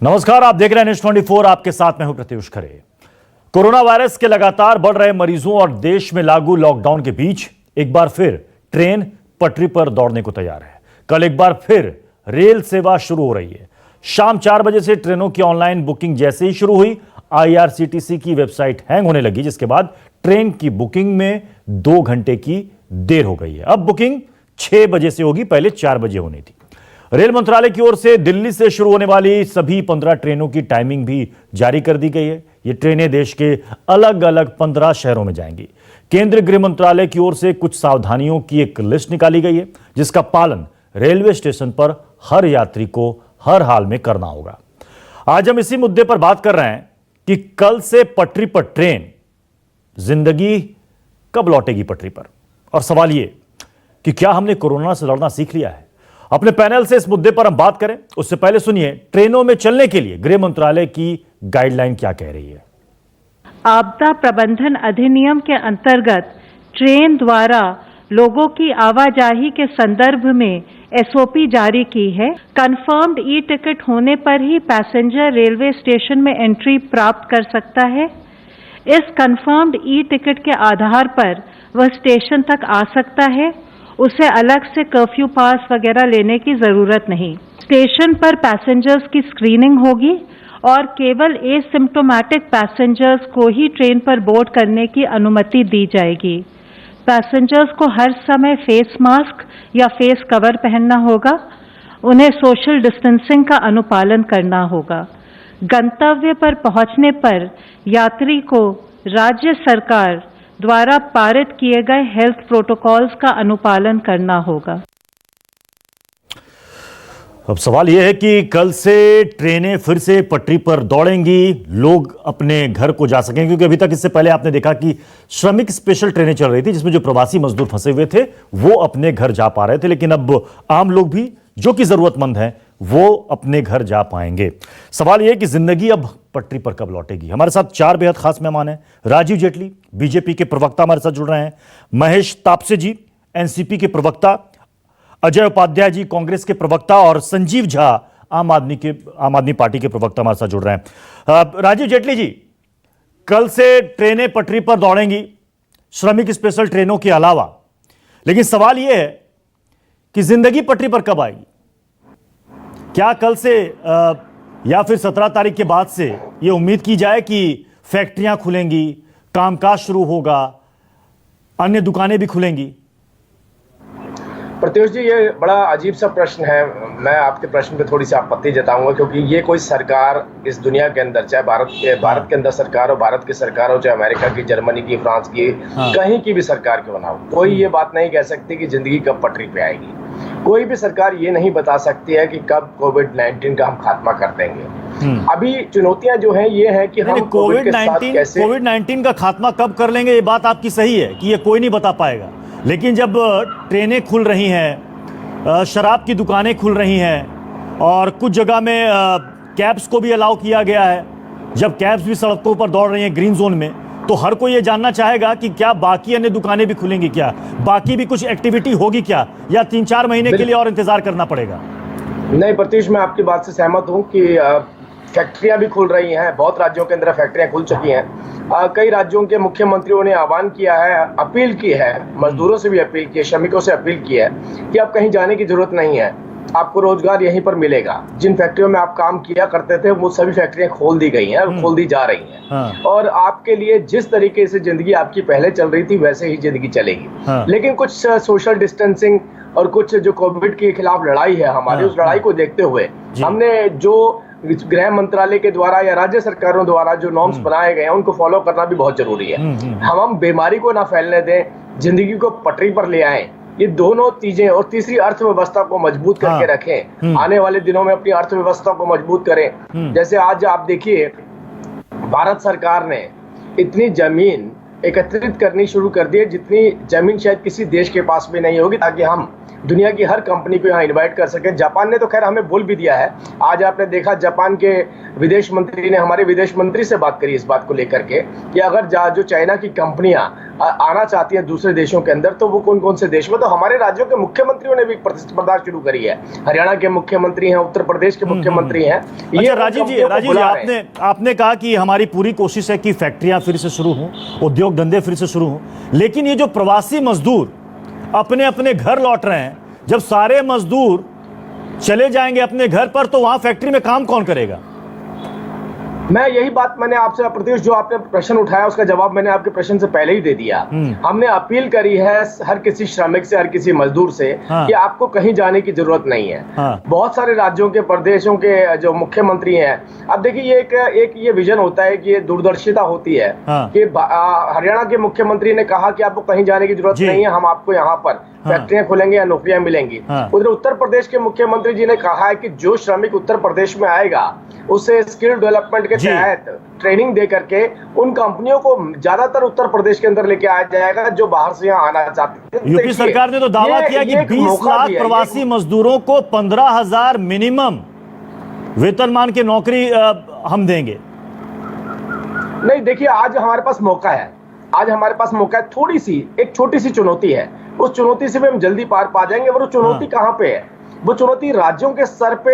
नमस्कार, आप देख रहे हैं न्यूज़ 24। आपके साथ मैं हूं प्रत्युष खरे। कोरोना वायरस के लगातार बढ़ रहे मरीजों और देश में लागू लॉकडाउन के बीच एक बार फिर ट्रेन पटरी पर दौड़ने को तैयार है। कल एक बार फिर रेल सेवा शुरू हो रही है। शाम 4 बजे से ट्रेनों की ऑनलाइन बुकिंग जैसे ही शुरू हुई, IRCTC की वेबसाइट हैंग होने लगी, जिसके बाद ट्रेन की बुकिंग में 2 घंटे की देर हो गई है। अब बुकिंग 6 बजे से होगी, पहले 4 बजे होनी थी। रेल मंत्रालय की ओर से दिल्ली से शुरू होने वाली सभी 15 ट्रेनों की टाइमिंग भी जारी कर दी गई है। ये ट्रेनें देश के अलग अलग 15 शहरों में जाएंगी। केंद्रीय गृह मंत्रालय की ओर से कुछ सावधानियों की एक लिस्ट निकाली गई है, जिसका पालन रेलवे स्टेशन पर हर यात्री को हर हाल में करना होगा। आज हम इसी मुद्दे पर बात कर रहे हैं कि कल से पटरी पर ट्रेन, जिंदगी कब लौटेगी पटरी पर। और सवाल यह कि क्या हमने कोरोना से लड़ना सीख लिया है। अपने पैनल से इस मुद्दे पर हम बात करें, उससे पहले सुनिए ट्रेनों में चलने के लिए गृह मंत्रालय की गाइडलाइन क्या कह रही है। आपदा प्रबंधन अधिनियम के अंतर्गत ट्रेन द्वारा लोगों की आवाजाही के संदर्भ में SOP जारी की है। कंफर्म्ड ई-टिकट होने पर ही पैसेंजर रेलवे स्टेशन में एंट्री प्राप्त कर सकता है। इस कंफर्म्ड ई-टिकट के आधार पर वह स्टेशन तक आ सकता है। उसे अलग से कर्फ्यू पास वगैरह लेने की जरूरत नहीं। स्टेशन पर पैसेंजर्स की स्क्रीनिंग होगी और केवल एसिम्प्टोमेटिक पैसेंजर्स को ही ट्रेन पर बोर्ड करने की अनुमति दी जाएगी। पैसेंजर्स को हर समय फेस मास्क या फेस कवर पहनना होगा। उन्हें सोशल डिस्टेंसिंग का अनुपालन करना होगा। गंतव्य पर पहुंचने पर यात्री को राज्य सरकार द्वारा पारित किए गए हेल्थ प्रोटोकॉल्स का अनुपालन करना होगा। अब सवाल यह है कि कल से ट्रेनें फिर से पटरी पर दौड़ेंगी, लोग अपने घर को जा सकेंगे, क्योंकि अभी तक इससे पहले आपने देखा कि श्रमिक स्पेशल ट्रेनें चल रही थी, जिसमें जो प्रवासी मजदूर फंसे हुए थे वो अपने घर जा पा रहे थे। लेकिन अब आम लोग भी जो कि जरूरतमंद हैं वो अपने घर जा पाएंगे। सवाल यह है कि जिंदगी अब पटरी पर कब लौटेगी। हमारे साथ 4 बेहद खास मेहमान हैं। राजीव जेटली बीजेपी के प्रवक्ता हमारे साथ जुड़ रहे हैं, महेश तापसे जी एनसीपी के प्रवक्ता, अजय उपाध्याय जी कांग्रेस के प्रवक्ता और संजीव झा आम आदमी पार्टी के प्रवक्ता हमारे साथ जुड़ रहे हैं। राजीव जेटली जी, कल से ट्रेनें पटरी पर दौड़ेंगी, श्रमिक स्पेशल ट्रेनों के अलावा, लेकिन सवाल यह है कि जिंदगी पटरी पर कब आएगी। क्या कल से या फिर 17 तारीख के बाद से यह उम्मीद की जाए कि फैक्ट्रियां खुलेंगी, कामकाज शुरू होगा, अन्य दुकानें भी खुलेंगी? प्रत्युष जी, ये बड़ा अजीब सा प्रश्न है। मैं आपके प्रश्न पे थोड़ी सी आपत्ति जताऊंगा, क्योंकि ये कोई सरकार इस दुनिया के अंदर, चाहे भारत के अंदर सरकार हो, भारत की सरकार हो, चाहे अमेरिका की, जर्मनी की, फ्रांस की, कहीं की भी सरकार क्यों ना हो, कोई ये बात नहीं कह सकती कि जिंदगी कब पटरी पे आएगी। कोई भी सरकार ये नहीं बता सकती है कि कब कोविड-19 का हम खात्मा कर देंगे। अभी चुनौतियां जो हैं ये है कि हम कोविड-19 का खात्मा कब कर लेंगे, ये बात आपकी सही है कि ये कोई नहीं बता पाएगा। लेकिन जब ट्रेनें खुल रही हैं, शराब की दुकानें खुल रही हैं और कुछ जगह में कैब्स को भी अलाउ किया गया है, जब कैब्स भी सड़कों पर दौड़ रही हैं ग्रीन जोन में, तो हर कोई ये जानना चाहेगा कि क्या बाकी अन्य दुकानें भी खुलेंगी, क्या बाकी भी कुछ एक्टिविटी होगी क्या, या 3-4 महीने के लिए और इंतजार करना पड़ेगा? नहीं प्रत्युष, मैं आपकी बात से सहमत हूँ कि फैक्ट्रियां भी खुल रही हैं। बहुत राज्यों के अंदर फैक्ट्रियां खुल चुकी हैं। कई राज्यों के मुख्यमंत्रियों ने आह्वान किया है, अपील की है, मजदूरों से भी अपील की है, श्रमिकों से अपील की है कि अब कहीं जाने की जरूरत नहीं है, आपको रोजगार यहीं पर मिलेगा। जिन फैक्ट्रियों में आप काम किया करते थे वो सभी फैक्ट्रियां खोल दी गई हैं और खोल दी जा रही हैं। और आपके लिए जिस तरीके से जिंदगी आपकी पहले चल रही थी वैसे ही जिंदगी चलेगी। लेकिन कुछ सोशल डिस्टेंसिंग और कुछ जो कोविड के खिलाफ लड़ाई है हमारी, उस लड़ाई को देखते हुए हमने जो गृह मंत्रालय के द्वारा या राज्य सरकारों द्वारा जो नॉर्म्स बनाए गए हैं उनको फॉलो करना भी बहुत जरूरी है। हम बीमारी को ना फैलने दें, जिंदगी को पटरी पर ले आएं, ये दोनों चीजें, और तीसरी अर्थव्यवस्था को मजबूत करके रखें। आने वाले दिनों में अपनी अर्थव्यवस्था को मजबूत करें। जैसे आज आप देखिए, भारत सरकार ने इतनी जमीन एकत्रित करनी शुरू कर दी है जितनी जमीन शायद किसी देश के पास भी नहीं होगी, ताकि हम दुनिया की हर कंपनी को यहाँ इनवाइट कर सकें। जापान ने तो खैर हमें बोल भी दिया है। आज आपने देखा जापान के विदेश मंत्री ने हमारे विदेश मंत्री से बात करी इस बात को लेकर के कि अगर जो चाइना की कंपनियां आना चाहती हैं दूसरे देशों के अंदर तो वो कौन कौन से देश में, तो हमारे राज्यों के मुख्यमंत्रियों ने भी प्रतिस्पर्धा शुरू करी है। हरियाणा के मुख्यमंत्री हैं, उत्तर प्रदेश के मुख्यमंत्री हैं। ये राजीव जी आपने कहा कि हमारी पूरी कोशिश है कि फैक्ट्रियां फिर से शुरू हों, उद्योग धंधे फिर से शुरू हों, लेकिन ये जो प्रवासी मजदूर अपने अपने घर लौट रहे हैं, जब सारे मजदूर चले जाएंगे अपने घर पर तो वहां फैक्ट्री में काम कौन करेगा? मैं यही बात मैंने आपसे प्रत्युष जो आपने प्रश्न उठाया उसका जवाब मैंने आपके प्रश्न से पहले ही दे दिया। हमने अपील करी है हर किसी श्रमिक से, हर किसी मजदूर से कि आपको कहीं जाने की जरूरत नहीं है। बहुत सारे राज्यों के प्रदेशों के जो मुख्यमंत्री हैं, अब देखिए एक ये विजन होता है कि ये दूरदर्शिता होती है कि हरियाणा के मुख्यमंत्री ने कहा कि आपको कहीं जाने की जरूरत नहीं है, हम आपको यहाँ पर फैक्ट्रियां खोलेंगे या नौकरियां मिलेंगी। उधर उत्तर प्रदेश के मुख्यमंत्री जी ने कहा है कि जो श्रमिक उत्तर प्रदेश में आएगा उसे स्किल डेवलपमेंट के तहत ट्रेनिंग दे करके उन कंपनियों को ज्यादातर उत्तर प्रदेश के अंदर लेके आया जाएगा जो बाहर से यहाँ आना चाहते हैं। यूपी सरकार ने तो दावा किया कि 20 लाख प्रवासी मजदूरों को 15,000 मिनिमम वेतनमान की नौकरी हम देंगे। नहीं, देखिए आज हमारे पास मौका है, आज हमारे पास मौका है। थोड़ी सी एक छोटी सी चुनौती है, उस चुनौती से भी हम जल्दी पार पा जाएंगे। और वो चुनौती कहाँ पे है? वो चुनौती राज्यों के स्तर पे,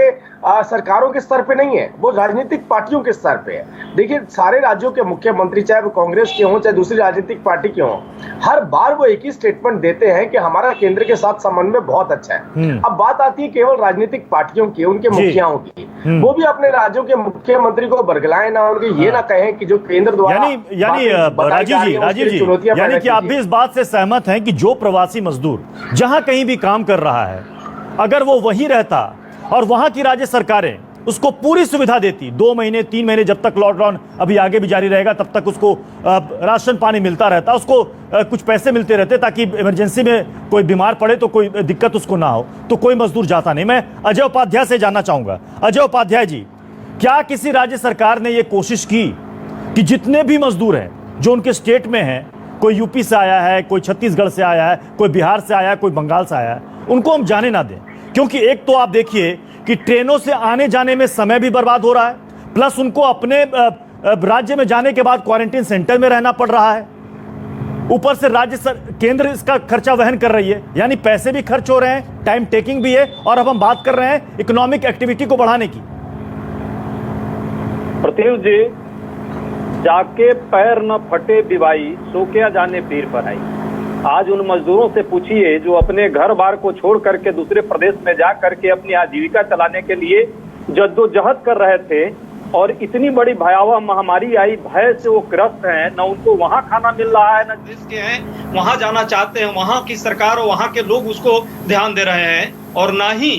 सरकारों के स्तर पे नहीं है, वो राजनीतिक पार्टियों के स्तर पे है। देखिए सारे राज्यों के मुख्यमंत्री चाहे वो कांग्रेस के हों चाहे दूसरी राजनीतिक पार्टी के हों, हर बार वो एक ही स्टेटमेंट देते हैं कि हमारा केंद्र के साथ समन्वय बहुत अच्छा है। अब बात आती है केवल राजनीतिक पार्टियों की, उनके मुखियाओं की, वो भी अपने राज्यों के मुख्यमंत्री को बरगलाएं ना, उनके ये ना कहें कि जो केंद्र द्वारा यानी राजीव जी यानी कि आप भी इस बात से सहमत हैं कि जो प्रवासी मजदूर जहां कहीं भी काम कर रहा है, अगर वो वहीं रहता और वहां की राज्य सरकारें उसको पूरी सुविधा देती, 2 महीने 3 महीने जब तक लॉकडाउन अभी आगे भी जारी रहेगा तब तक उसको राशन पानी मिलता रहता, उसको कुछ पैसे मिलते रहते ताकि इमरजेंसी में कोई बीमार पड़े तो कोई दिक्कत उसको ना हो, तो कोई मजदूर जाता नहीं। मैं अजय उपाध्याय से जानना चाहूंगा, अजय उपाध्याय जी, क्या किसी राज्य सरकार ने यह कोशिश की कि जितने भी मजदूर हैं जो उनके स्टेट में हैं, कोई यूपी से आया है, कोई छत्तीसगढ़ से आया है, कोई बिहार से आया है, कोई बंगाल से आया है, उनको हम जाने ना दें? क्योंकि एक तो आप देखिए कि ट्रेनों से आने जाने में समय भी बर्बाद हो रहा है, प्लस उनको अपने राज्य में जाने के बाद क्वारंटीन सेंटर में रहना पड़ रहा है, ऊपर से केंद्र इसका खर्चा वहन कर रही है, यानी पैसे भी खर्च हो रहे हैं, टाइम टेकिंग भी है, और अब हम बात कर रहे हैं इकोनॉमिक एक्टिविटी को बढ़ाने की। प्रत्युष जी, जाके पैर न फटे बिवाई, सो क्या जाने पीर पर आई। आज उन मजदूरों से पूछिए जो अपने घर बार को छोड़ करके दूसरे प्रदेश में जा करके अपनी आजीविका चलाने के लिए जद्दोजहद कर रहे थे, और इतनी बड़ी भयावह महामारी आई, भय से वो ग्रस्त हैं, न उनको वहां खाना मिल रहा है, न जिसके हैं वहां जाना चाहते हैं, वहां की सरकार और वहां के लोग उसको ध्यान दे रहे हैं, और ना ही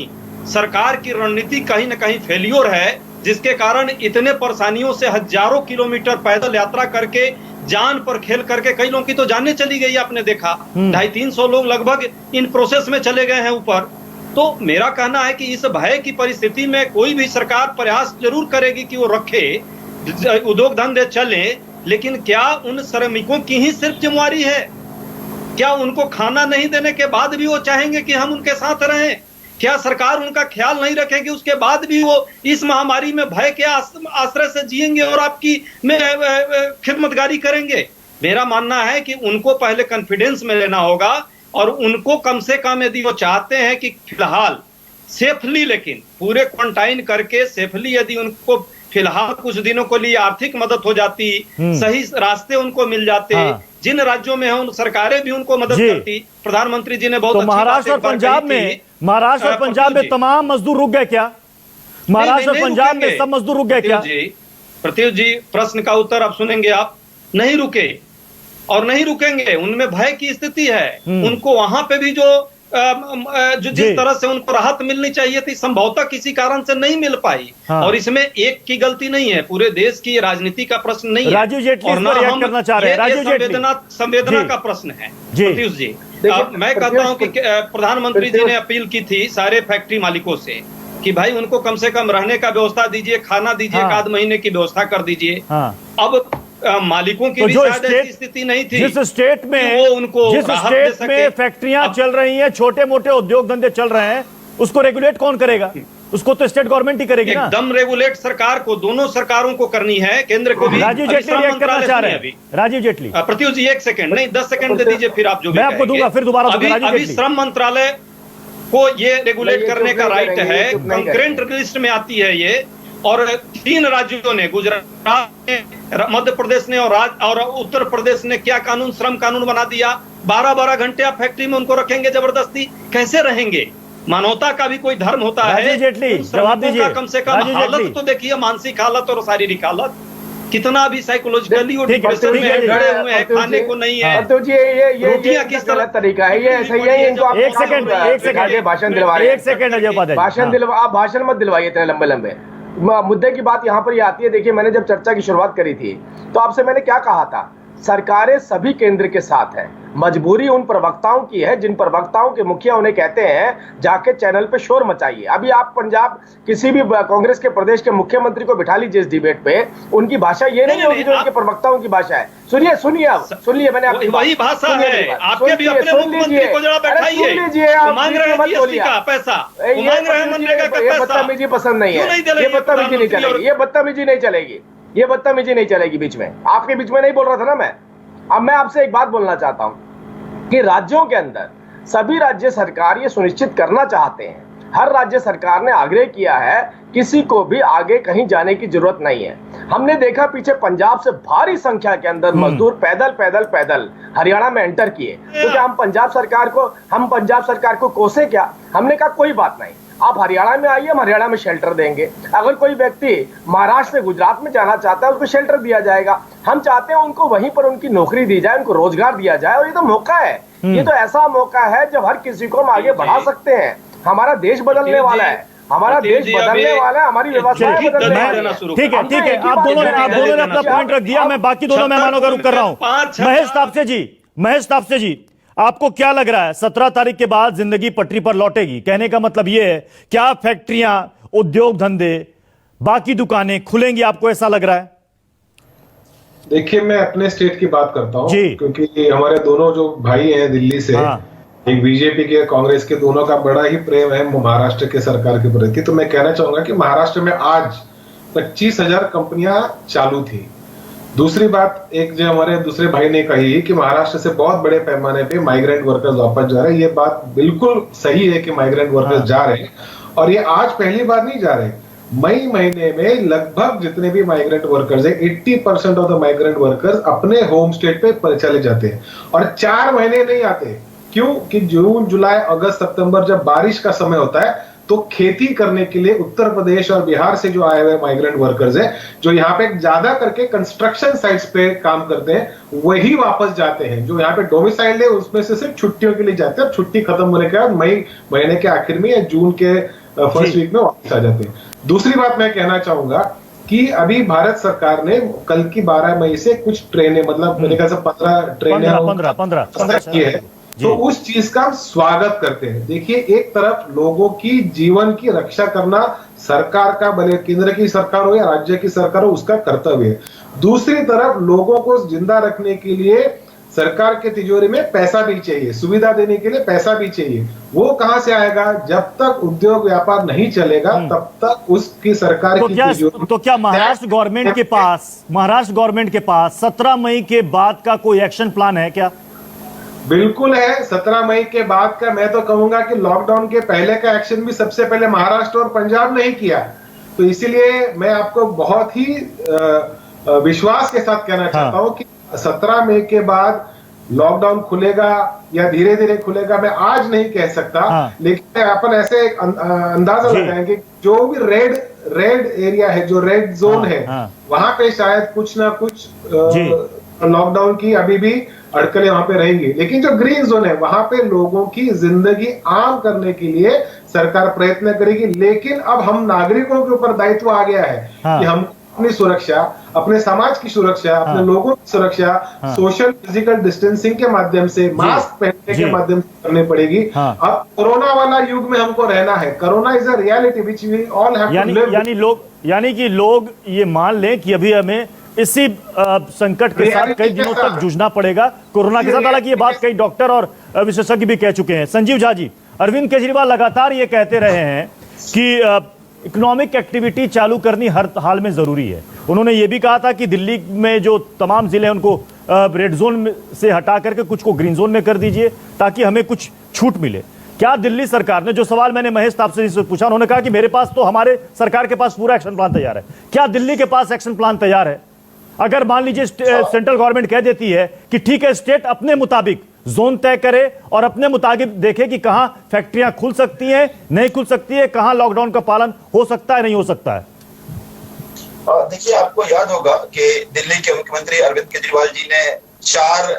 सरकार की रणनीति कहीं न कहीं फेल्योर है, जिसके कारण इतने परेशानियों से हजारों किलोमीटर पैदल यात्रा करके जान पर खेल करके कई लोगों की तो जाने चली गई। आपने देखा 250-300 लोग लगभग इन प्रोसेस में चले गए हैं ऊपर। तो मेरा कहना है कि इस भय की परिस्थिति में कोई भी सरकार प्रयास जरूर करेगी कि वो रखे, उद्योग धंधे चले, लेकिन क्या उन श्रमिकों की ही सिर्फ जिम्मेवारी है? क्या उनको खाना नहीं देने के बाद भी वो चाहेंगे कि हम उनके साथ रहें? क्या सरकार उनका ख्याल नहीं रखेगी? उसके बाद भी वो इस महामारी में भय के आश्रय से जिएंगे और आपकी खिदमतगारी करेंगे? मेरा मानना है कि उनको पहले कॉन्फिडेंस में लेना होगा, और उनको कम से कम यदि वो चाहते हैं कि फिलहाल सेफली, लेकिन पूरे क्वारंटाइन करके सेफली यदि उनको फिलहाल कुछ दिनों के लिए आर्थिक मदद हो जाती, सही रास्ते उनको मिल जाते, जिन राज्यों में है उन सरकारें भी उनको मदद करती। प्रधानमंत्री जी ने बहुत तो महाराष्ट्र और पंजाब में तमाम मजदूर रुक गए क्या? महाराष्ट्र और पंजाब में सब मजदूर रुक गए क्या? प्रत्युष जी, प्रश्न का उत्तर आप सुनेंगे, आप नहीं रुके और नहीं रुकेंगे। उनमें भय की स्थिति है, उनको वहां पे भी जो जिस तरह से उनको राहत मिलनी चाहिए थी संभवतः किसी कारण से नहीं मिल पाई। और इसमें एक की गलती नहीं है, पूरे देश की राजनीति का प्रश्न नहीं है, राजीव जेटली और ना हम करना चाह रहे हैं। राजीव जेटली संवेदना का प्रश्न है। प्रत्युष जी, मैं कहता हूं कि प्रधानमंत्री जी ने अपील की थी सारे फैक्ट्री मालिकों से कि भाई उनको कम से कम रहने का व्यवस्था दीजिए, खाना दीजिए, 1 आध महीने की व्यवस्था कर दीजिए। अब मालिकों की तो भी जो शायद ऐसी स्थिति नहीं थी जिस स्टेट कि में वो उनको जिस राहत दे स्टेट सके। में फैक्ट्रियां चल रही हैं, छोटे मोटे उद्योग धंधे चल रहे हैं, उसको रेगुलेट कौन करेगा? उसको तो स्टेट गवर्नमेंट ही करेगी ना। एकदम रेगुलेट सरकार को, दोनों सरकारों को करनी है, केंद्र को भी। राजीव अभी जेटली श्रम रिएक्ट करना मंत्रालय चाह रहे सुनिए हैं। राजीव जेटली, प्रत्युष जी 1 सेकंड नहीं 10 सेकंड दे दीजिए, फिर आप जो भी मैं आपको कहेंगे। दूंगा, फिर दोबारा दूंगा। अभी राजीव अभी जेटली। श्रम मंत्रालय को ये रेगुलेट नहीं, ये करने चुप का नहीं राइट करेंगे, है, ये चुप नहीं कंकरेंट करेंगे। लिस्ट में आती है ये। और 3 राज्यों ने, गुजरात ने, मध्य प्रदेश ने और उत्तर प्रदेश ने क्या कानून, श्रम कानून बना दिया। 12-12 घंटे आप फैक्ट्री में उनको रखेंगे जबरदस्ती, कैसे रहेंगे? मानवता का भी कोई धर्म होता है। राजीव जेटली, उन श्रमिकों जवाब दीजिए। का कम से कम राजीव जेटली। हालत तो देखिए, मानसिक हालत और शारीरिक हालत कितना भी साइकोलॉजिकली और ठीक है, डिप्रेशन ठीक में है, गड़े हुए हैं, प्रत्युष खाने जी, को नहीं है। प्रत्युष जी, ये रोटियां किस तरह- गलत तरीका है, ये ऐसा ही है। इनको आप एक सेकंड, एक सेकंड, भाषण दिलवा रहे हैं। एक सेकंड अजय उपाध्याय जी। भाषण हाँ। दिलवा, आप भाषण मत दिलवाइए इतने लंबे लंबे। मुद्दे की बात यहाँ पर ये आती है। देखिए, मैंने जब चर्चा की शुरुआत करी थी तो आपसे मैंने क्या कहा था? सरकारें सभी केंद्र के साथ है, मजबूरी उन प्रवक्ताओं की है जिन प्रवक्ताओं के मुखिया उन्हें कहते हैं जाके चैनल पे शोर मचाइए। अभी आप पंजाब किसी भी कांग्रेस के प्रदेश के मुख्यमंत्री को बिठा लीजिए इस डिबेट पे, उनकी भाषा ये नहीं होगी जो इनके प्रवक्ताओं की भाषा है। सुनिए सुनिए, आप सुन लिए, मैंने आपकी वही भाषा है। आपके भी अपने मुख्यमंत्री को जरा बैठाइए। वो मांग रहे हैं जीएसटी का पैसा, वो मांग रहे हैं मनरेगा का पैसा। बदतमीजी पसंद नहीं क्यों नहीं दे है, रहे ये बदतमीजी नहीं प्रधानमंत्री? चलेगी, ये बदतमीजी नहीं चलेगी, ये बदतमीजी नहीं चलेगी बीच में। आपके बीच में नहीं बोल रहा था ना मैं। अब मैं आपसे एक बात बोलना चाहता हूं कि राज्यों के अंदर सभी राज्य सरकार ये सुनिश्चित करना चाहते हैं, हर राज्य सरकार ने आग्रह किया है किसी को भी आगे कहीं जाने की जरूरत नहीं है। हमने देखा पीछे पंजाब से भारी संख्या के अंदर मजदूर पैदल हरियाणा में एंटर किए। तो क्या हम पंजाब सरकार को कोसे क्या? हमने कहा कोई बात नहीं, आप हरियाणा में आइए, हम हरियाणा में शेल्टर देंगे। अगर कोई व्यक्ति महाराष्ट्र से गुजरात में जाना चाहता है उसको शेल्टर दिया जाएगा। हम चाहते हैं उनको वहीं पर उनकी नौकरी दी जाए, उनको रोजगार दिया जाए। और ये तो मौका है, ये तो ऐसा मौका है जब हर किसी को हम आगे बढ़ा सकते हैं। हमारा देश बदलने वाला है, हमारा देश बदलने वाला है, हमारी व्यवस्थाएं बदलने वाली है। ठीक है, ठीक है, आप दोनों ने अपना पॉइंट रख दिया। मैं बाकी दोनों मेहमानों का रुख कर रहा हूं। महेश तापसे जी, आपको क्या लग रहा है 17 तारीख के बाद जिंदगी पटरी पर लौटेगी? कहने का मतलब यह है, क्या फैक्ट्रियां, उद्योग धंधे, बाकी दुकानें खुलेंगी? आपको ऐसा लग रहा है? देखिए, मैं अपने स्टेट की बात करता हूँ जी। क्योंकि हमारे दोनों जो भाई हैं दिल्ली से, हाँ। एक बीजेपी के, कांग्रेस के, दोनों का बड़ा ही प्रेम है महाराष्ट्र के सरकार के प्रति। तो मैं कहना चाहूंगा कि महाराष्ट्र में आज 25,000 कंपनियां चालू थी। दूसरी बात, एक जो हमारे दूसरे भाई ने कही कि महाराष्ट्र से बहुत बड़े पैमाने पे माइग्रेंट वर्कर्स वापस जा रहे हैं। ये बात बिल्कुल सही है कि माइग्रेंट वर्कर्स जा रहे हैं, और ये आज पहली बार नहीं जा रहे। मई महीने में लगभग जितने भी माइग्रेंट वर्कर्स हैं, 80% ऑफ द माइग्रेंट वर्कर्स अपने होम स्टेट पे चले जाते हैं, और 4 महीने नहीं आते। क्यों? कि जून, जुलाई, अगस्त, सितंबर जब बारिश का समय होता है तो खेती करने के लिए उत्तर प्रदेश और बिहार से जो आए हुए माइग्रेंट वर्कर्स हैं, जो यहाँ पे ज्यादा करके कंस्ट्रक्शन साइट्स पे काम करते हैं, वही वापस जाते हैं। जो यहाँ पे डोमिसाइल्ड है उसमें से सिर्फ छुट्टियों के लिए जाते हैं, छुट्टी खत्म होने के बाद मई महीने के आखिर में या जून के फर्स्ट वीक में वापस आ जाते हैं। दूसरी बात मैं कहना चाहूंगा कि अभी भारत सरकार ने कल की 12 मई से कुछ ट्रेनें, मतलब मेरे ख्याल से 15 ट्रेनें 15 की है, तो उस चीज का हम स्वागत करते हैं। देखिए, एक तरफ लोगों की जीवन की रक्षा करना सरकार का, भले केंद्र की सरकार हो या राज्य की सरकार हो, उसका कर्तव्य है। दूसरी तरफ लोगों को जिंदा रखने के लिए सरकार के तिजोरी में पैसा भी चाहिए, सुविधा देने के लिए पैसा भी चाहिए। वो कहां से आएगा? जब तक उद्योग व्यापार नहीं चलेगा तब तक उसकी सरकार की तिजोरी। तो क्या महाराष्ट्र गवर्नमेंट के पास 17 मई के बाद का कोई एक्शन प्लान है क्या? बिल्कुल है। 17 मई के बाद का, मैं तो कहूंगा कि लॉकडाउन के पहले का एक्शन भी सबसे पहले महाराष्ट्र और पंजाब ने ही किया। तो इसीलिए मैं आपको बहुत ही विश्वास के साथ कहना चाहता हूं कि 17 मई के बाद लॉकडाउन खुलेगा या धीरे धीरे खुलेगा, मैं आज नहीं कह सकता। लेकिन अपन ऐसे एक अंदाजा लगाएंगे, जो भी रेड एरिया है, जो रेड जोन है, वहां पे शायद कुछ ना कुछ लॉकडाउन की अभी भी अड़कलें वहां पे रहेंगी। लेकिन जो ग्रीन जोन है, वहां पे लोगों की जिंदगी आम करने के लिए सरकार प्रयत्न करेगी। लेकिन अब हम नागरिकों के ऊपर दायित्व आ गया है कि हम अपनी सुरक्षा, अपने समाज की सुरक्षा, अपने लोगों की सुरक्षा सोशल फिजिकल डिस्टेंसिंग के माध्यम से, मास्क पहनने के माध्यम से करनी पड़ेगी। अब कोरोना वाला युग में हमको रहना है। Corona is a reality which we all have to live. यानी कि लोग ये मान लें कि अभी हमें इसी संकट के साथ कई दिनों तक जूझना पड़ेगा कोरोना के साथ। हालांकि ये बात कई डॉक्टर और विशेषज्ञ भी कह चुके हैं। संजीव झा जी, अरविंद केजरीवाल लगातार ये कहते रहे हैं कि इकोनॉमिक एक्टिविटी चालू करनी हर हाल में जरूरी है। उन्होंने ये भी कहा था कि दिल्ली में जो तमाम जिले हैं उनको रेड जोन से हटा करके कुछ को ग्रीन जोन में कर दीजिए ताकि हमें कुछ छूट मिले। क्या दिल्ली सरकार ने, जो सवाल मैंने महेश तापसे से पूछा, उन्होंने कहा कि मेरे पास तो, हमारे सरकार के पास पूरा एक्शन प्लान तैयार है। क्या दिल्ली के पास एक्शन प्लान तैयार है? अगर मान लीजिए सेंट्रल गवर्नमेंट कह देती है कि ठीक है, स्टेट अपने मुताबिक जोन तय करे और अपने मुताबिक देखे कि कहां फैक्ट्रियां खुल सकती हैं, नहीं खुल सकती है, कहां लॉकडाउन का पालन हो सकता है, नहीं हो सकता है। देखिए, आपको याद होगा कि दिल्ली के मुख्यमंत्री अरविंद केजरीवाल जी ने 4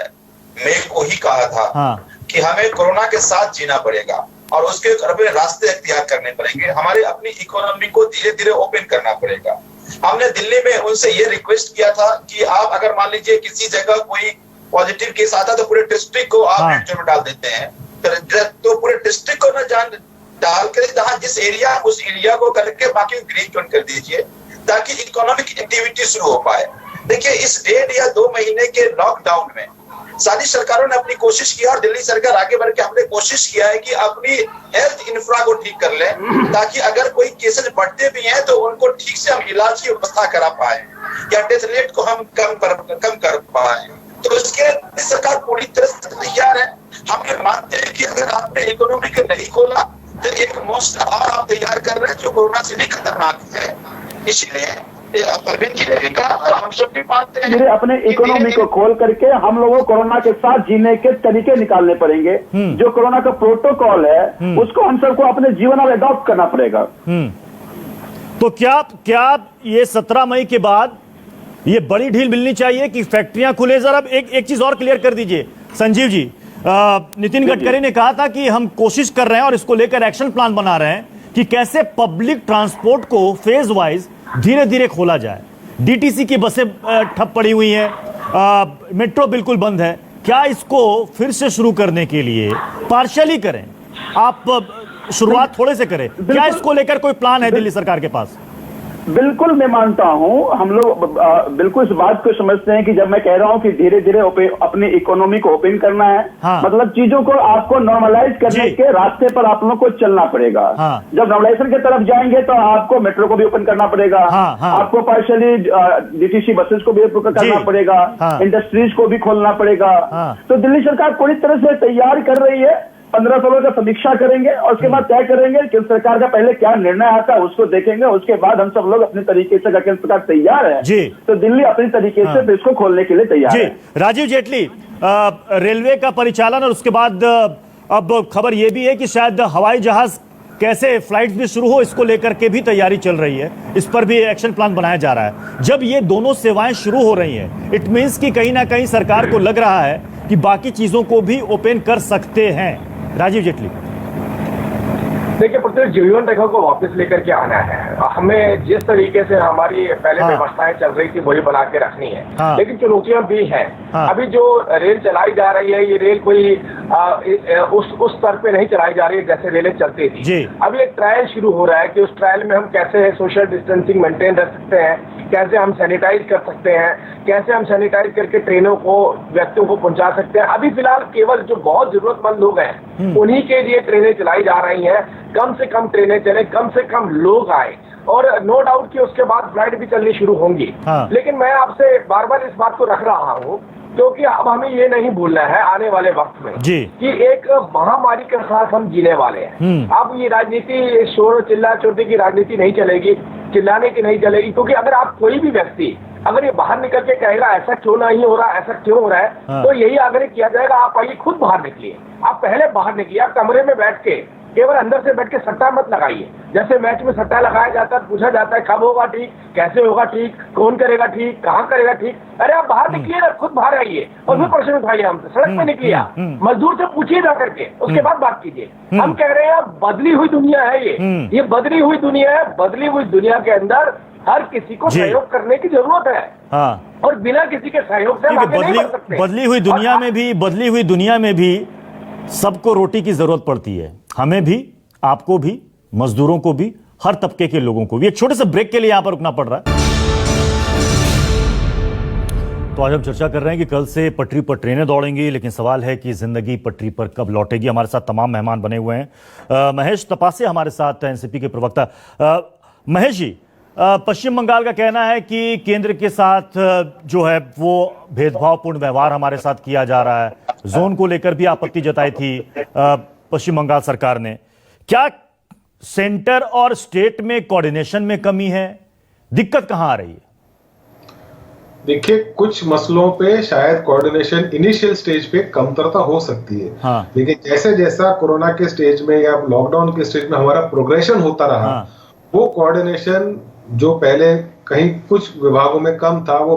मई को ही कहा था कि हमें कोरोना के साथ जीना पड़ेगा और उसके अपने रास्ते इख्तियार करने पड़ेंगे, हमारे अपनी इकोनॉमी को धीरे धीरे ओपन करना पड़ेगा। हमने दिल्ली में उनसे ये रिक्वेस्ट किया था कि आप अगर मान लीजिए किसी जगह कोई पॉजिटिव केस आता तो पूरे डिस्ट्रिक्ट को आप रेड जोन में डाल देते हैं, तो पूरे डिस्ट्रिक्ट को न जान डाल कर जहां जिस एरिया, उस एरिया को करके बाकी ग्रीन जोन कर दीजिए ताकि इकोनॉमिक एक्टिविटी शुरू हो पाए। देखिए, इस 1.5 या 2 महीने के लॉकडाउन में सारी सरकारों ने अपनी कोशिश की और दिल्ली सरकार आगे बढ़ के हमने कोशिश किया है कि अपनी हेल्थ इंफ्रा को ठीक कर ले ताकि अगर कोई केसेस बढ़ते भी हैं तो उनको ठीक से हम इलाज की व्यवस्था करा पाए या डेथ रेट को हम कम कर पाए। तो इसके लिए सरकार पूरी तरह से तैयार है। हम ये मानते हैं कि अगर आपने इकोनॉमी को नहीं खोला तो एक मोस्ट आप तैयार कर रहे हैं जो कोरोना से भी खतरनाक है। इसलिए हम सब भी मानते हैं अपने इकोनॉमी को खोल करके हम लोगों को कोरोना के साथ जीने के तरीके निकालने पड़ेंगे। जो कोरोना का प्रोटोकॉल है उसको हम सबको अपने जीवन में अडॉप्ट करना पड़ेगा। तो क्या ये 17 मई के बाद ये बड़ी ढील मिलनी चाहिए कि फैक्ट्रियां खुले? जरा एक चीज और क्लियर कर दीजिए संजीव जी। नितिन गडकरी ने कहा था कि हम कोशिश कर रहे हैं और इसको लेकर एक्शन प्लान बना रहे हैं कि कैसे पब्लिक ट्रांसपोर्ट को फेज वाइज धीरे धीरे खोला जाए। डीटीसी की बसें ठप पड़ी हुई हैं, मेट्रो बिल्कुल बंद है। क्या इसको फिर से शुरू करने के लिए पार्शियली करें, आप शुरुआत थोड़े से करें? क्या इसको लेकर कोई प्लान है दिल्ली सरकार के पास? बिल्कुल, मैं मानता हूं, हम लोग बिल्कुल इस बात को समझते हैं कि जब मैं कह रहा हूं कि धीरे धीरे अपनी इकोनॉमी को ओपन करना है, मतलब चीजों को आपको नॉर्मलाइज करने के रास्ते पर आप लोगों को चलना पड़ेगा। जब नॉर्मलाइजेशन की तरफ जाएंगे तो आपको मेट्रो को भी ओपन करना पड़ेगा, आपको पार्शियली डीटीसी बसेस को भी ओपन करना पड़ेगा, इंडस्ट्रीज को भी खोलना पड़ेगा। तो दिल्ली सरकार पूरी तरह से तैयार कर रही है। 15 सालों का समीक्षा करेंगे और उसके बाद तय करेंगे कि सरकार का पहले क्या निर्णय आता है, उसको देखेंगे। उसके बाद हम सब लोग अपने तरीके से, अगर सरकार तैयार है जी, तो दिल्ली अपनी तरीके से इसको खोलने के लिए तैयार है। राजीव जेटली, रेलवे का परिचालन और उसके बाद अब खबर यह भी है कि शायद हवाई जहाज कैसे फ्लाइट भी शुरू हो, इसको लेकर के भी तैयारी चल रही है। इस पर भी एक्शन प्लान बनाया जा रहा है। जब ये दोनों सेवाएं शुरू हो रही हैं, इट मींस कि कहीं ना कहीं सरकार को लग रहा है कि बाकी चीजों को भी ओपन कर सकते हैं। राजीव जेटली, देखिए पृथ्वी, जीवन रेखा को वापस लेकर के आना है। हमें जिस तरीके से हमारी पहले व्यवस्थाएं चल रही थी वही बना के रखनी है। लेकिन चुनौतियां भी हैं। अभी जो रेल चलाई जा रही है, ये रेल कोई उस स्तर पे नहीं चलाई जा रही है जैसे रेलें चलती थी। अभी एक ट्रायल शुरू हो रहा है कि उस ट्रायल में हम कैसे सोशल डिस्टेंसिंग मेंटेन रख सकते हैं, कैसे हम सैनिटाइज कर सकते हैं, कैसे हम सैनिटाइज करके ट्रेनों को, व्यक्तियों को पहुंचा सकते हैं। अभी फिलहाल केवल जो बहुत जरूरतमंद लोग हैं उन्हीं के लिए ट्रेनें चलाई जा रही हैं। कम से कम ट्रेनें चले, कम से कम लोग आए और नो डाउट कि उसके बाद फ्लाइट भी चलनी शुरू होंगी। लेकिन मैं आपसे बार बार इस बात को रख रहा हूँ क्योंकि अब हमें ये नहीं भूलना है आने वाले वक्त में कि एक महामारी के साथ हम जीने वाले हैं। अब ये राजनीति शोर चिल्ला चोटी की राजनीति नहीं चलेगी, चिल्लाने की नहीं चलेगी। क्योंकि अगर आप कोई भी व्यक्ति अगर ये बाहर निकल के कहेगा ऐसा क्यों नहीं हो रहा, ऐसा क्यों हो रहा है, तो यही अगर किया जाएगा, आप आइए खुद बाहर निकलिए। आप पहले बाहर निकलिए, आप कमरे में बैठ के केवल अंदर से बैठ के सट्टा मत लगाइए। जैसे मैच में सट्टा लगाया जाता है, पूछा जाता है कब होगा ठीक, कैसे होगा ठीक, कौन करेगा ठीक, कहाँ करेगा ठीक। अरे आप बाहर निकलिए ना, खुद बाहर आइए और फिर प्रश्न उठाइए हमसे, सड़क पे निकलिए, मजदूर से पूछिए जा करके, उसके बाद बात कीजिए। हम कह रहे हैं बदली हुई दुनिया है ये बदली हुई दुनिया है। बदली हुई दुनिया के अंदर हर किसी को सहयोग करने की जरूरत है और बिना किसी के सहयोग से हम आगे नहीं बढ़ सकते। बदली हुई दुनिया में भी सबको रोटी की जरूरत पड़ती है, हमें भी, आपको भी, मजदूरों को भी, हर तबके के लोगों को भी। एक छोटे से ब्रेक के लिए यहां पर रुकना पड़ रहा है। तो आज हम चर्चा कर रहे हैं कि कल से पटरी पर ट्रेनें दौड़ेंगी, लेकिन सवाल है कि जिंदगी पटरी पर कब लौटेगी। हमारे साथ तमाम मेहमान बने हुए हैं। महेश तपासे हमारे साथ एनसीपी के प्रवक्ता। महेश जी, पश्चिम बंगाल का कहना है कि केंद्र के साथ जो है वो भेदभावपूर्ण व्यवहार हमारे साथ किया जा रहा है। जोन को लेकर भी आपत्ति जताई थी पश्चिम बंगाल सरकार ने। क्या सेंटर और स्टेट में कोऑर्डिनेशन में कमी है? दिक्कत कहां आ रही है? देखिए, कुछ मसलों पे शायद कोऑर्डिनेशन इनिशियल स्टेज पे कमतरता हो सकती है। हाँ। लेकिन जैसे जैसा कोरोना के स्टेज में या लॉकडाउन के स्टेज में हमारा प्रोग्रेशन होता रहा, वो कोऑर्डिनेशन जो पहले कहीं कुछ विभागों में कम था, वो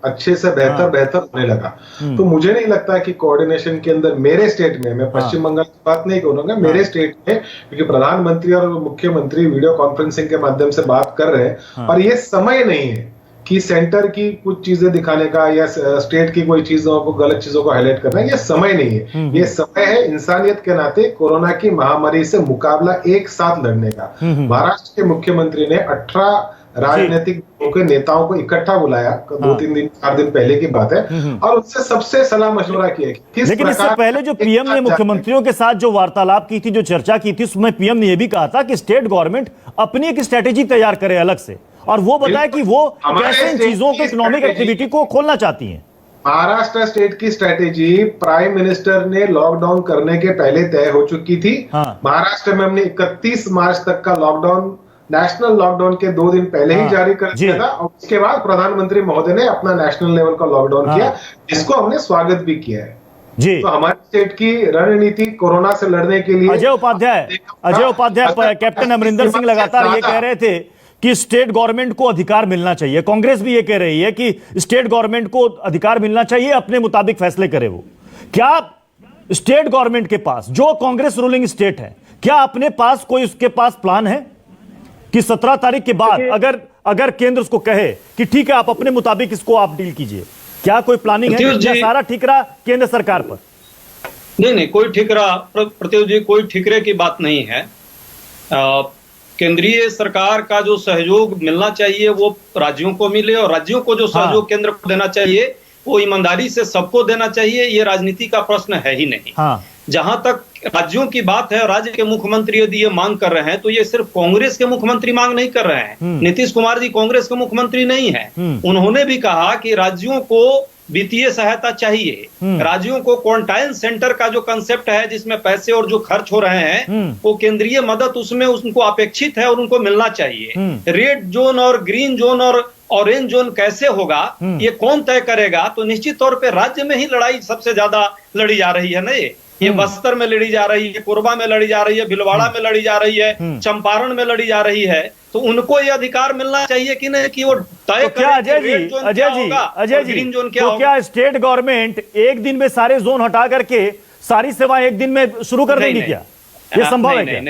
अच्छे से बेहतर होने लगा। तो मुझे नहीं लगता कि कोऑर्डिनेशन के अंदर मेरे स्टेट में, मैं पश्चिम बंगाल की बात नहीं करूंगा, मेरे स्टेट में, क्योंकि प्रधानमंत्री और मुख्यमंत्री वीडियो कॉन्फ्रेंसिंग के माध्यम से बात कर रहे हैं, और ये समय नहीं है कि सेंटर की कुछ चीजें दिखाने का या स्टेट की कोई चीजों को, गलत चीजों को हाईलाइट करना, ये समय नहीं है। ये समय है इंसानियत के नाते कोरोना की महामारी से मुकाबला एक साथ लड़ने का। महाराष्ट्र के मुख्यमंत्री ने 18 राजनीतिक दलों के नेताओं को इकट्ठा बुलाया, 4 दिन पहले की बात है, और उनसे सबसे सलाह मशवरा किया कि किस लेकिन इससे पहले जो पीएम ने मुख्यमंत्रियों के साथ जो वार्तालाप की थी, जो चर्चा की थी, उसमें पीएम ने यह भी कहा था कि स्टेट गवर्नमेंट अपनी एक स्ट्रेटेजी तैयार करे अलग से, और वो बताया कि वो कैसे इन चीजों के इकोनॉमिक एक्टिविटी को खोलना चाहती हैं। महाराष्ट्र स्टेट की स्ट्रेटेजी प्राइम मिनिस्टर ने लॉकडाउन करने के पहले तय हो चुकी थी। महाराष्ट्र में हमने 31 मार्च तक का लॉकडाउन, नेशनल लॉकडाउन के 2 दिन पहले ही जारी कर दिया था, और उसके बाद प्रधानमंत्री महोदय ने अपना नेशनल लेवल का लॉकडाउन किया, जिसको हमने स्वागत भी किया है जी। तो हमारे स्टेट की रणनीति कोरोना से लड़ने के लिए अजय उपाध्याय कैप्टन अमरिंदर सिंह लगातार ये कह रहे थे कि स्टेट गवर्नमेंट को अधिकार मिलना चाहिए। कांग्रेस भी ये कह रही है कि स्टेट गवर्नमेंट को अधिकार मिलना चाहिए, अपने मुताबिक फैसले करे वो। क्या स्टेट गवर्नमेंट के पास, जो कांग्रेस रूलिंग स्टेट है, क्या अपने पास कोई उसके पास प्लान है कि 17 तारीख के बाद अगर केंद्र उसको कहे कि ठीक है आप अपने मुताबिक इसको आप डील कीजिए, क्या कोई प्लानिंग है या सारा ठिकरा केंद्र सरकार पर? नहीं, कोई ठिकरा, प्रत्युष जी, कोई ठिकरे की बात नहीं है। केंद्रीय सरकार का जो सहयोग मिलना चाहिए वो राज्यों को मिले, और राज्यों को जो सहयोग केंद्र को देना चाहिए वो ईमानदारी से सबको देना चाहिए। ये राजनीति का प्रश्न है ही नहीं। जहां तक राज्यों की बात है, राज्य के मुख्यमंत्री यदि ये मांग कर रहे हैं तो ये सिर्फ कांग्रेस के मुख्यमंत्री मांग नहीं कर रहे हैं। नीतीश कुमार जी कांग्रेस के मुख्यमंत्री नहीं है। उन्होंने भी कहा कि राज्यों को वित्तीय सहायता चाहिए, राज्यों को क्वारंटाइन सेंटर का जो कंसेप्ट है जिसमें पैसे और जो खर्च हो रहे हैं वो केंद्रीय मदद उसमें उनको अपेक्षित है और उनको मिलना चाहिए। रेड जोन और ग्रीन जोन और ऑरेंज जोन कैसे होगा ये कौन तय करेगा? तो निश्चित तौर पे राज्य में ही लड़ाई सबसे ज्यादा लड़ी जा रही है ना। ये बस्तर में लड़ी जा रही है, कोरबा में लड़ी जा रही है, भीलवाड़ा में लड़ी जा रही है, चंपारण में लड़ी जा रही है। तो उनको ये अधिकार मिलना चाहिए कि नहीं कि वो तय करें। अजय जी, ग्रीन जोन क्या होगा? क्या स्टेट गवर्नमेंट एक दिन में सारे जोन हटा करके सारी सेवाएं एक दिन में शुरू कर देंगी? क्या ये संभव है?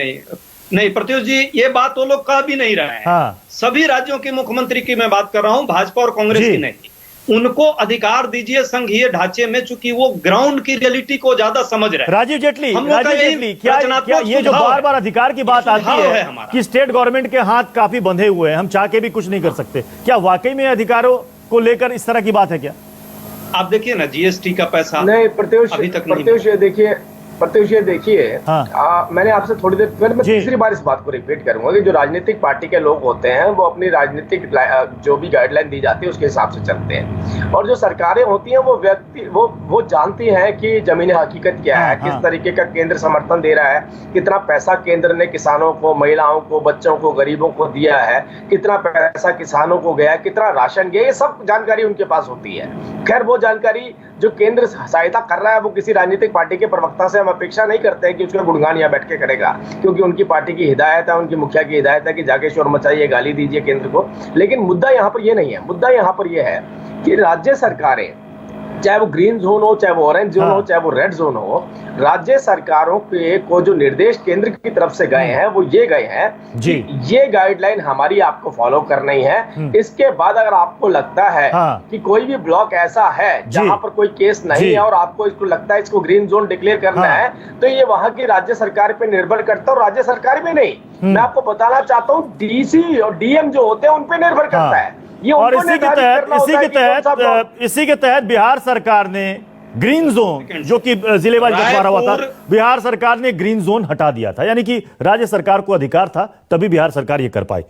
नहीं प्रत्युष जी, ये बात वो लोग कह भी नहीं रहे हैं। सभी राज्यों के मुख्यमंत्री की मैं बात कर रहा हूं, भाजपा और कांग्रेस की नहीं। उनको अधिकार दीजिए संघीय ढांचे में, चूंकि वो ग्राउंड की रियलिटी को ज्यादा समझ रहे हैं। राजीव जेटली, क्या ये जो बार बार अधिकार की बात आती है कि स्टेट गवर्नमेंट के हाथ काफी बंधे हुए हैं, हम चाह के भी कुछ नहीं कर सकते, क्या वाकई में अधिकारों को लेकर इस तरह की बात है क्या? आप देखिए ना, जीएसटी का पैसा नहीं अभी तक नहीं। प्रत्युष ये देखिए, मैंने आपसे थोड़ी देर पहले, मैं तीसरी बार इस बात को रिपीट करूंगा कि जो राजनीतिक पार्टी के लोग होते हैं वो अपनी राजनीतिक जो भी गाइडलाइन दी जाती है उसके हिसाब से चलते हैं, और जो सरकारें होती हैं वो व्यक्ति वो जानती हैं कि जमीनी हकीकत क्या है, किस तरीके का केंद्र समर्थन दे रहा है, कितना पैसा केंद्र ने किसानों को, महिलाओं को, बच्चों को, गरीबों को दिया है, कितना पैसा किसानों को गया, कितना राशन गया, ये सब जानकारी उनके पास होती है। खैर, वो जानकारी जो केंद्र सहायता कर रहा है वो किसी राजनीतिक पार्टी के प्रवक्ता से हम अपेक्षा नहीं करते हैं कि उसका गुणगान यहाँ बैठ के करेगा, क्योंकि उनकी पार्टी की हिदायत है, उनकी मुखिया की हिदायत है कि जाके शोर मचाइए, गाली दीजिए केंद्र को। लेकिन मुद्दा यहाँ पर ये नहीं है। मुद्दा यहाँ पर ये है कि राज्य सरकारें, चाहे वो ग्रीन जोन हो, चाहे वो ऑरेंज जोन हो, चाहे वो रेड जोन हो, राज्य सरकारों के को जो निर्देश केंद्र की तरफ से गए हैं वो ये गए हैं कि ये गाइडलाइन हमारी आपको फॉलो करनी है। इसके बाद अगर आपको लगता है कि कोई भी ब्लॉक ऐसा है जहां पर कोई केस नहीं है और आपको इसको लगता है इसको ग्रीन जोन डिक्लेयर करना है, तो ये वहां की राज्य सरकार पे निर्भर करता है, और राज्य सरकार भी नहीं, मैं आपको बताना चाहता हूँ डीसी और डीएम जो होते हैं उन पे निर्भर करता है। ये और उनको इसी के निर्धारित करना होता है कि कौन सा ब्लॉक। इसी के तहत बिहार सरकार ने ग्रीन जोन, जो कि जिले वाइज बंटवारा हुआ था, बिहार सरकार ने ग्रीन जोन हटा दिया था, यानी कि राज्य सरकार को अधिकार था, तभी बिहार सरकार ये कर पाई।